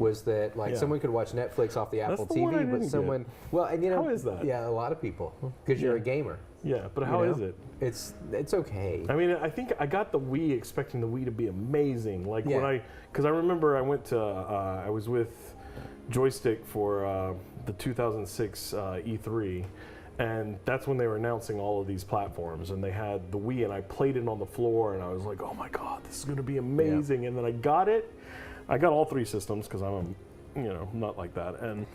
was that like someone could watch Netflix off the Apple TV, but someone well, and you know, how is that? Yeah, a lot of people because you're a gamer. Yeah, but how is it? It's okay. I mean, I think I got the Wii expecting the Wii to be amazing. Like when because I remember I went to I was with Joystick for the 2006 E3. And that's when they were announcing all of these platforms, and they had the Wii, and I played it on the floor, and I was like, "Oh my God, this is going to be amazing!" And then I got it. I got all 3 systems because I'm, not like that, and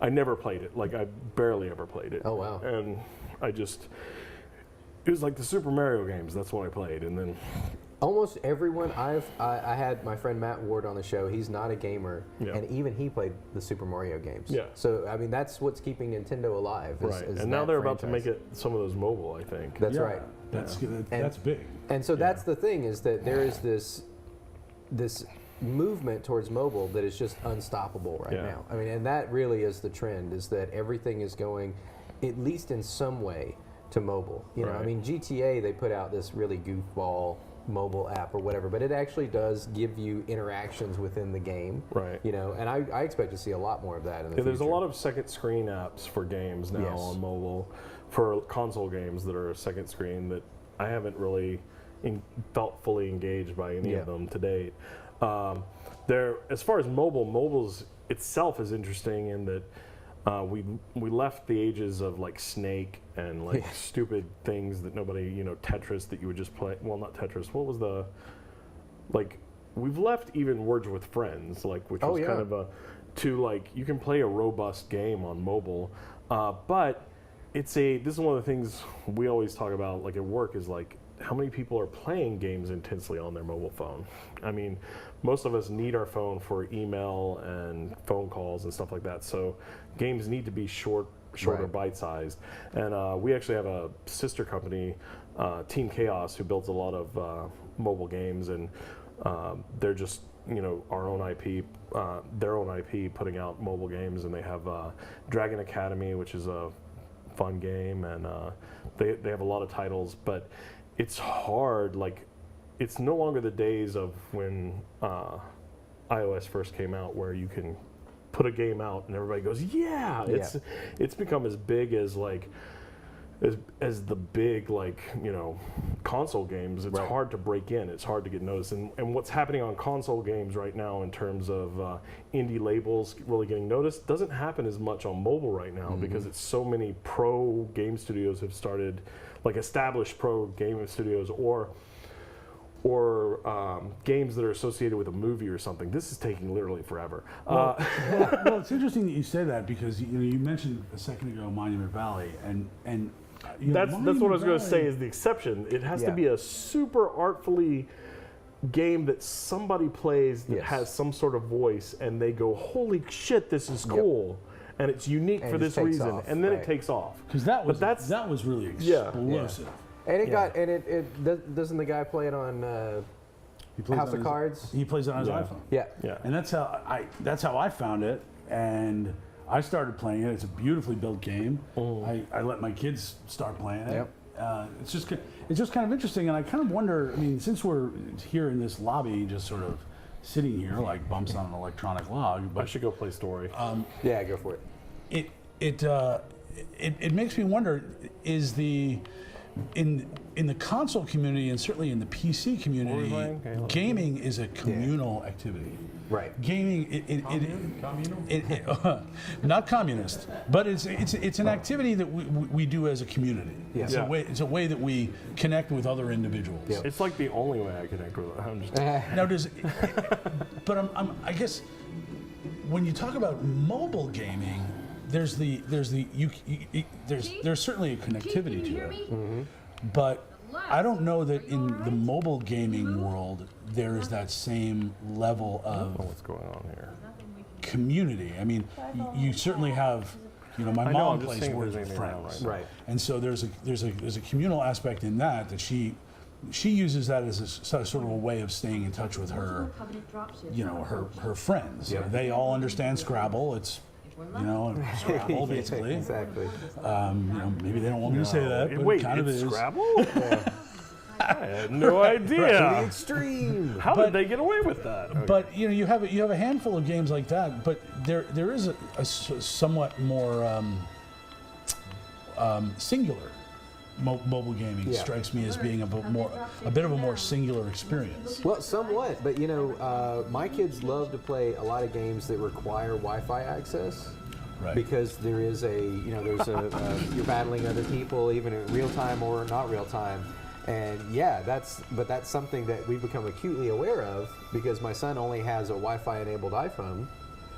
I never played it. Like I barely ever played it. Oh wow! And it was like the Super Mario games. That's what I played, and then. Almost everyone I had my friend Matt Ward on the show. He's not a gamer, and even he played the Super Mario games. Yeah. So I mean, that's what's keeping Nintendo alive. Right. And now they're about to make it some of those mobile. I think. That's right. That's big. And so that's the thing is that there is this movement towards mobile that is just unstoppable right now. I mean, and that really is the trend. Is that everything is going, at least in some way, to mobile. You know, I mean, GTA they put out this really goofball mobile app or whatever, but it actually does give you interactions within the game, right? You know, and I expect to see a lot more of that in the future. There's a lot of second screen apps for games now on mobile, for console games that are a second screen that I haven't really felt fully engaged by any of them to date. As far as mobile's itself is interesting in that we left the ages of like Snake and like stupid things that nobody, Tetris that you would just play. Well, not Tetris. What was we've left even Words with Friends, like which was kind of you can play a robust game on mobile, but this is one of the things we always talk about like at work is like how many people are playing games intensely on their mobile phone. I mean, most of us need our phone for email and phone calls and stuff like that. So games need to be shorter, bite-sized. And we actually have a sister company, Team Chaos, who builds a lot of mobile games, and they're just our own IP, their own IP, putting out mobile games, and they have Dragon Academy, which is a fun game, and they have a lot of titles, but it's hard. Like, it's no longer the days of when iOS first came out, where you can put a game out and everybody goes, yeah. It's become as big as like as the big console games. It's hard to break in. It's hard to get noticed. And what's happening on console games right now in terms of indie labels really getting noticed doesn't happen as much on mobile right now, because it's so many pro game studios have started, like established pro game studios or games that are associated with a movie or something. This is taking literally forever. Well, it's interesting that you say that, because you mentioned a second ago Monument Valley, and that's what I was going to say is the exception. It has to be a super artfully game that somebody plays that has some sort of voice, and they go, holy shit, this is cool. And it's unique for this reason, and then it takes off. Because that was really explosive. And it doesn't the guy play it on House of Cards? He plays it on his iPhone. Yeah. And that's how I found it, and I started playing it. It's a beautifully built game. I let my kids start playing it. It's just kind of interesting, and I kind of wonder. I mean, since we're here in this lobby, just sort of sitting here like bumps on an electronic log. But I should go play Story. Yeah, go for it. It makes me wonder: is in the console community, and certainly in the PC community, gaming is a communal activity. Right. Gaming, not communist, but it's an activity that we do as a community. It's a way that we connect with other individuals. It's like the only way I connect with them. Now but I guess when you talk about mobile gaming, there's certainly a connectivity to it, but I don't know that in the mobile gaming world there is that same level of what's going on here. Community. I mean, you certainly have. My mom plays Words with Friends, right? And so there's a communal aspect in that she uses that as a sort of a way of staying in touch with her, her friends. They all understand Scrabble. It's Scrabble, basically. Exactly. Maybe they don't want me to say that, but wait, it kind of is. Scrabble? had no idea. To the extreme. How did they get away with that? But you have a handful of games like that. But there is a somewhat more singular mobile gaming strikes me as being a bit of a more singular experience. Well, somewhat, but my kids love to play a lot of games that require Wi-Fi access. Right. Because there is you're battling other people, even in real time or not real time. And that's something that we've become acutely aware of because my son only has a Wi-Fi enabled iPhone.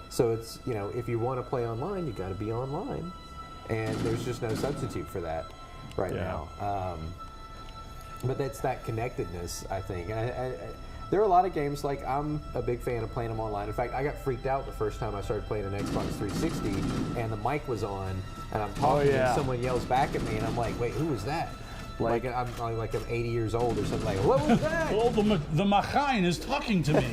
So it's, if you want to play online, you got to be online. And there's just no substitute for that right now. But that's that connectedness, I think. And there are a lot of games, like I'm a big fan of playing them online. In fact, I got freaked out the first time I started playing an Xbox 360 and the mic was on and I'm talking and someone yells back at me and I'm like, wait, who was that? Like I'm 80 years old or something. Like, what was that? Well, the Machain is talking to me.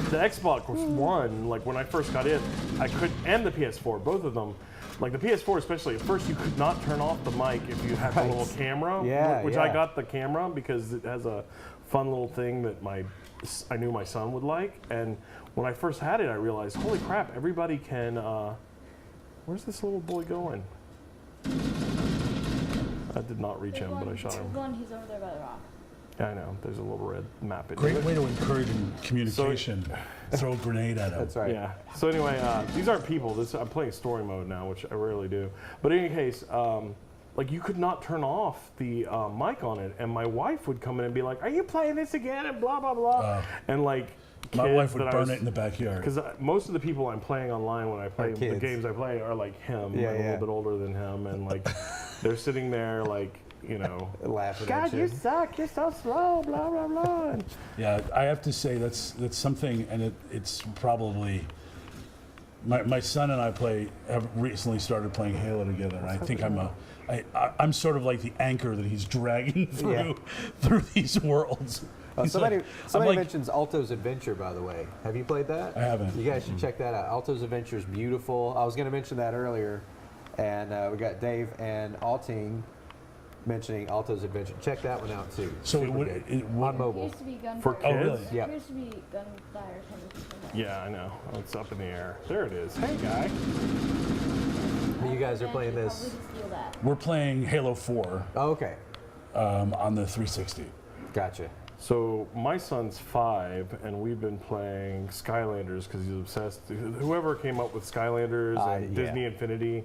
The Xbox One, like when I first got in, I could, and the PS4, both of them. Like the PS4 especially, at first you could not turn off the mic if you had the little camera, which I got the camera because it has a fun little thing that I knew my son would like. And when I first had it, I realized, holy crap, everybody can, where's this little boy going? I did not reach him, but I shot him. He's over there by the rock. Yeah, I know. There's a little red map in Great way to encourage communication. Throw a grenade at him. That's right. Yeah. So anyway, these aren't people. I'm playing story mode now, which I rarely do. But in any case, like you could not turn off the mic on it, and my wife would come in and be like, "Are you playing this again?" and blah blah blah. And like my wife would burn it in the backyard. Because most of the people I'm playing online when I play the games I play are like him. I'm a little bit older than him, and like they're sitting there like. Laughing God, at you. you suck. You're so slow. Blah blah blah. Yeah, I have to say that's something, and it's probably my son and I have recently started playing Halö together. And I think I'm sort of like the anchor that he's dragging through these worlds. Somebody mentions Alto's Adventure, by the way. Have you played that? I haven't. You guys should check that out. Alto's Adventure is beautiful. I was going to mention that earlier, and we got Dave and Alting mentioning Alto's Adventure. Check that one out too. So on mobile. It used to be gunfire. For kids? Oh, really? Yeah. It used to be gunfire. Yeah, I know. Oh, it's up in the air. There it is. Hey, guy. You guys are playing this. We're playing Halo 4. Oh, okay. On the 360. Gotcha. So my son's 5, and we've been playing Skylanders because he's obsessed. Whoever came up with Skylanders and Disney Infinity,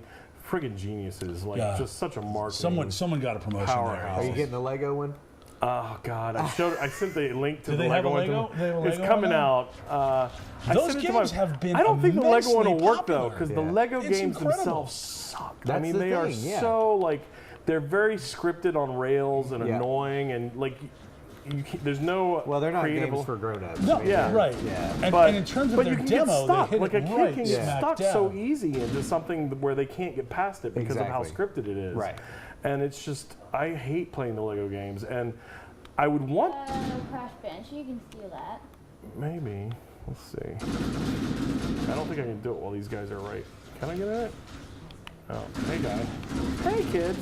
friggin' geniuses. Like just such a marketing. Someone got a promotion powerhouse. there. Are you getting the Lego one? Oh God! I sent the link to Do the they have Lego a Lego? one. They have a It's Lego coming one out. Those games have been I don't think the Lego one will work though, popular. because the Lego It's games incredible. themselves suck. That's I mean, the they are thing, yeah. so like they're very scripted on rails and annoying, and like there's no. Well, they're not creative games for grown-ups. No, I mean, yeah. right. Yeah. And in terms of but their you can demo, get stuck. they hit Like it a kid right can get smack stuck dab. so easy into something where they can't get past it because of how Exactly. scripted it is. Right. And it's just I hate playing the Lego games, and I would want Crash Banshee, you can steal that. maybe. Let's see. I don't think I can do it while these guys are right. Can I get in it? Oh, hey guy. Hey kids.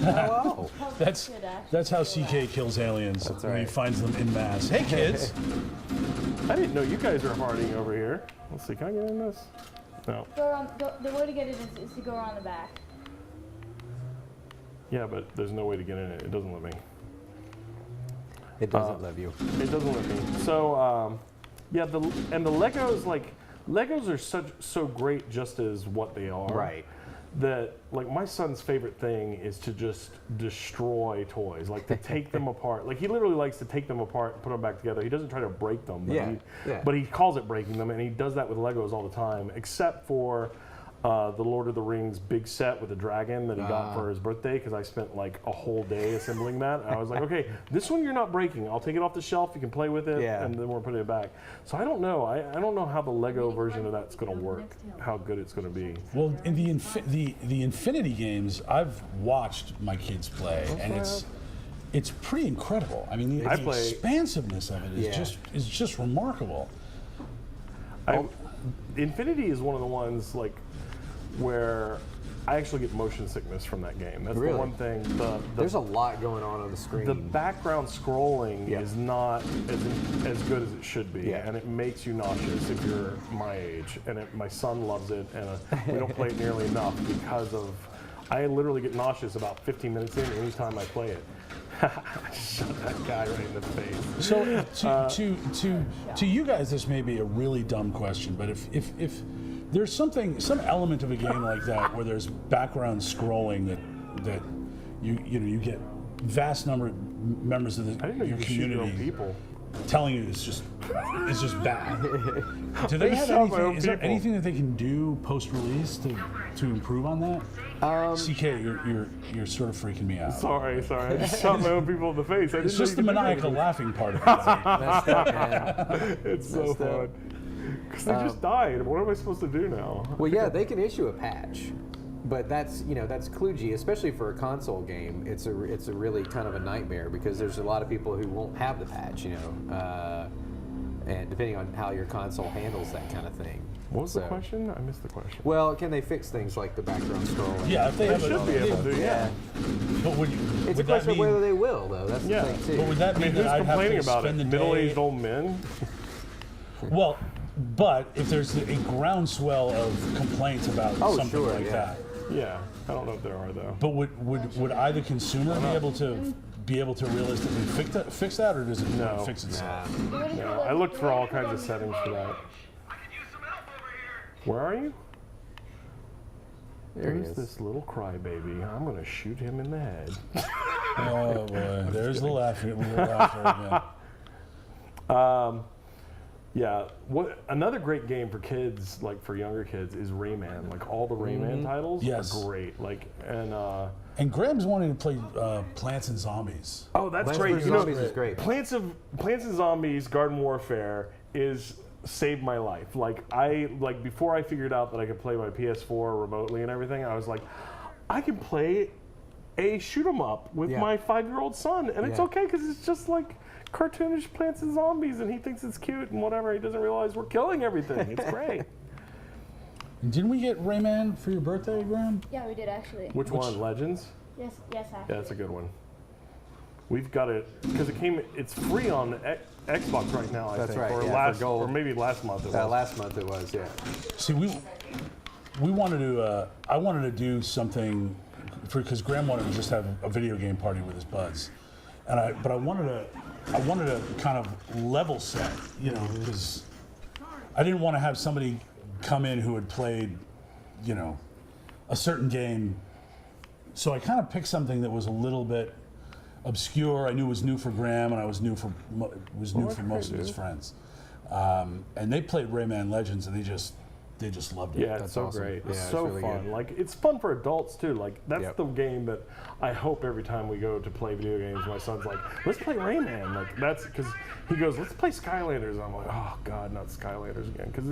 Oh, That's how CK kills aliens. That's when he right. finds them in mass. Hey kids. I didn't know you guys are harding over here. Let's see. Can I get in this? No. Go around, the way to get it is to go around the back. Yeah, but there's no way to get in it. It doesn't let me. it doesn't love you. It doesn't let me. So, yeah, the Legos, like, Legos are so great just as what they are. Right. That, like, my son's favorite thing is to just destroy toys, like to take them apart. Like, he literally likes to take them apart and put them back together. He doesn't try to break them. But but he calls it breaking them, and he does that with Legos all the time, except for the Lord of the Rings big set with the dragon that he got for his birthday, because I spent like a whole day assembling that. And I was like, okay, this one you're not breaking. I'll take it off the shelf. You can play with it, and then we're putting it back. So I don't know. I don't know how the Lego version of that's going to work, how good it's going to be. Well, in the Infinity games, I've watched my kids play, and it's pretty incredible. I mean, the expansiveness of it is just remarkable. Infinity is one of the ones like where I actually get motion sickness from that game. That's Really? the one thing. There's a lot going on the screen. The background scrolling Yeah. is not as good as it should be, Yeah. and it makes you nauseous if you're my age. And my son loves it, and we don't play it nearly enough because of. I literally get nauseous about 15 minutes in anytime I play it. I shot that guy right in the face. So to you guys, this may be a really dumb question, but if there's some element of a game like that where there's background scrolling that you get vast members of I didn't know you your could shoot your own community people. telling you it's just bad. Do they have shot my anything? own Is there people. anything that they can do post-release to improve on that? CK, you're sort of freaking me out. Sorry. I just shot my own people in the face. It's just the maniacal laughing part of it. Messed up, man. It's so Messed up. fun. Because they just died. What am I supposed to do now? Well, yeah, they can issue a patch, but that's kludgy, especially for a console game. It's a really kind of a nightmare because there's a lot of people who won't have the patch, and depending on how your console handles that kind of thing. What was the question? I missed the question. Well, can they fix things like the background scrolling? Yeah, if they They have should be able to, yeah. But would It's would a question that of whether mean, they will, though. That's Yeah. the thing, too. but would that I mean mean, who's that I'd have complaining to about spend it? the day? Middle-aged old men? Well, but if there's a groundswell of complaints about something sure, like yeah. that, Yeah, I don't know if there are though. but would I, the consumer, be able to realistically fix that, or does it No. fix itself? No, I looked for all kinds of settings for that. Where are you? There he There's is. this little crybaby. I'm gonna shoot him in the head. Oh boy, there's the laughter again. Yeah, another great game for kids, like for younger kids, is Rayman. Like all the Rayman titles Yes. are great. And Graham's wanting to play Plants and Zombies. Oh, that's Plants great. vs. Zombies is great. Plants and Zombies Garden Warfare is saved my life. Like before I figured out that I could play my PS4 remotely and everything, I was like, I can play a shoot 'em up with Yeah. my 5-year-old son, and it's Yeah. okay because it's just like cartoonish Plants and Zombies, and he thinks it's cute and whatever. He doesn't realize we're killing everything. It's great. Didn't we get Rayman for your birthday, Graham? Yeah, we did actually. Which one? Legends? Yes, actually. Yeah, that's a good one. We've got it because it's free on Xbox right now. I That's think, right, or yeah, for gold. or maybe last month. It was. Last month it was, yeah. See, we wanted to. I wanted to do something because Graham wanted to just have a video game party with his buds, but I wanted to kind of level set, because I didn't want to have somebody come in who had played, a certain game. So I kind of picked something that was a little bit obscure. I knew it was new for Graham, and I was new for most of his friends. And they played Rayman Legends, and they just loved it. Yeah, it's That's so awesome. great. Yeah, It's it's so really fun. good. Like it's fun for adults too. Like that's Yep. the game that I hope every time we go to play video games, my son's like, "Let's play Rayman." Like that's because he goes, "Let's play Skylanders." And I'm like, "Oh God, not Skylanders again!" Because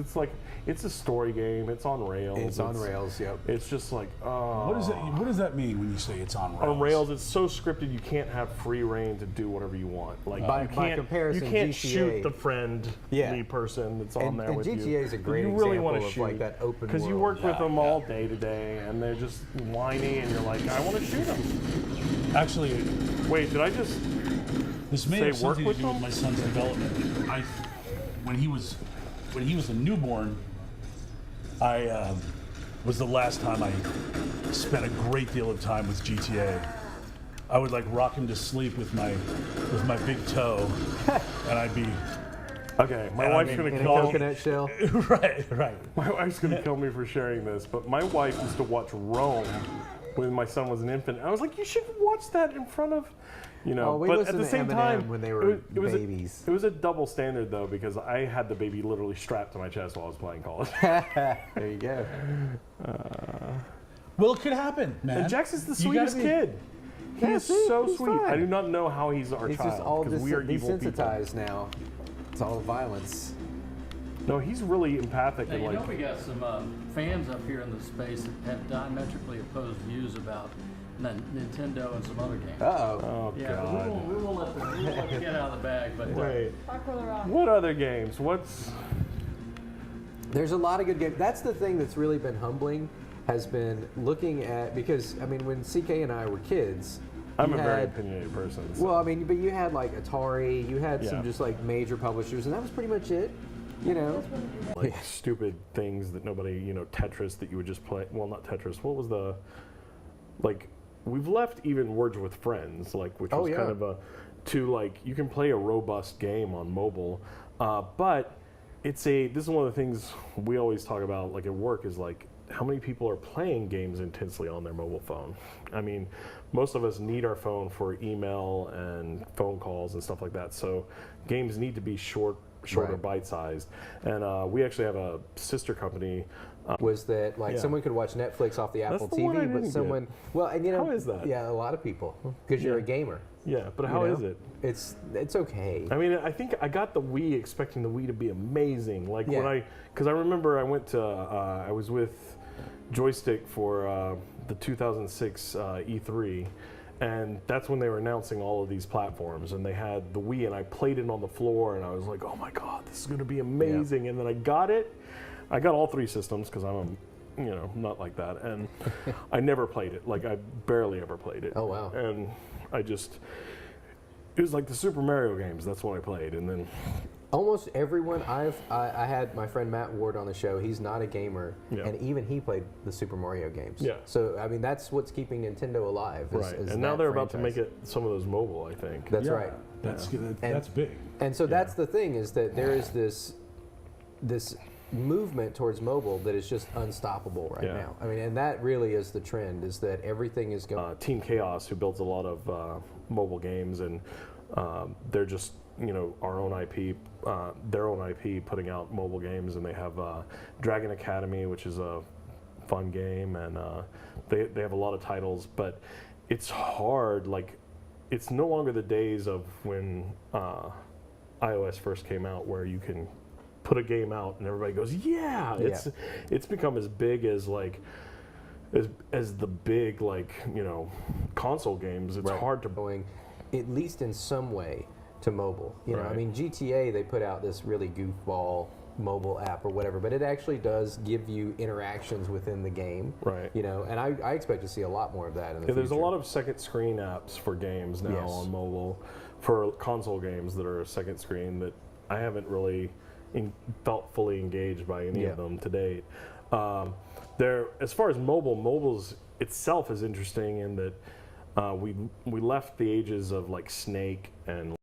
it's a story game. It's on rails. It's on rails, yep. It's just like, oh. What does that mean when you say it's on rails? On rails, it's so scripted. You can't have free reign to do whatever you want. Like By you can't, comparison, you can't GTA shoot the friendly person that's on there and with GTA you. is a great you really example want to of shoot like that open because you world. work with them all day to day, and they're just whiny, and you're like, I want to shoot them. Actually, Wait, did I just? this may Say have something to work with do with them? my son's development. When he was a newborn, I was the last time I spent a great deal of time with GTA. I would like rock him to sleep with my big toe, and I'd be Okay, my wife's gonna In a kill me. coconut shell. right. My wife's gonna kill me for sharing this, but my wife used to watch Rome when my son was an infant. I was like, you should watch that in front of, Oh, we but at listened the to same Eminem time, when they were it was babies. It was a double standard though because I had the baby literally strapped to my chest while I was playing college. There you go. Well, it could happen, man. And Jax is the You gotta sweetest be- kid. He Yeah, is see, so he's sweet. fine. I do not know how he's our He's child just all because we are evil people. desensitized now. It's all violence. No, he's really empathic Now, and you know like. we got some fans up here in the space that have diametrically opposed views about Nintendo and some other games. Uh-oh. Oh Yeah, but God. we will let the cat out of the bag. But Wait. Park Roller Rock. What other games? What's? There's a lot of good games. That's the thing that's really been humbling has been looking at, because I mean, when CK and I were kids, I'm you a very had, opinionated person. So. well, I mean, but you had like Atari, you had some Yeah. just like major publishers, and that was pretty much it. You know, like stupid things that nobody, Tetris that you would just play. Well, not Tetris. What was the, like, we've left even Words with Friends, like, which was kind of you can play a robust game on mobile, but this is one of the things we always talk about, like, at work, is like, how many people are playing games intensely on their mobile phone? I mean, most of us need our phone for email and phone calls and stuff like that. So games need to be shorter, Right. bite-sized. And we actually have a sister company. was that like Yeah. someone could watch Netflix off the Apple the one I TV, but didn't someone, get. well, and How is that? Yeah, a lot of people, because you're a gamer. Yeah, but how you know? is it? It's okay. I mean, I think I got the Wii expecting the Wii to be amazing. Like Yeah. because I remember I went to, I was with Joystick for the 2006 E3, and that's when they were announcing all of these platforms, and they had the Wii, and I played it on the floor, and I was like, oh my God, this is going to be amazing. And then I got all three systems, because I'm not like that, and I never played it. Like, I barely ever played it. Oh, wow. And it was like the Super Mario games. That's what I played, and then Almost everyone I had my friend Matt Ward on the show. He's not a gamer, Yeah. and even he played the Super Mario games. Yeah. So I mean, that's what's keeping Nintendo alive. right, is and now that they're about to franchise. make it some of those mobile, I think. That's Yeah, right. That's big. And so that's the thing, is that there is this movement towards mobile that is just unstoppable right Yeah. now. I mean, and that really is the trend, is that everything is going. Team Chaos, who builds a lot of mobile games, and they're just our own IP, their own IP, putting out mobile games, and they have Dragon Academy, which is a fun game, and they have a lot of titles, but it's hard. Like, it's no longer the days of when iOS first came out, where you can put a game out and everybody goes, yeah. It's become as big as like as the big, like, console games. It's hard to going, at least in some way, to mobile. I Right. mean, GTA, they put out this really goofball mobile app or whatever, but it actually does give you interactions within the game. Right. And I expect to see a lot more of that in the future. There's a lot of second screen apps for games now Yes. on mobile, for console games that are a second screen, that I haven't really felt fully engaged by any Yeah. of them to date. As far as mobile's itself is interesting in that we left the ages of like Snake and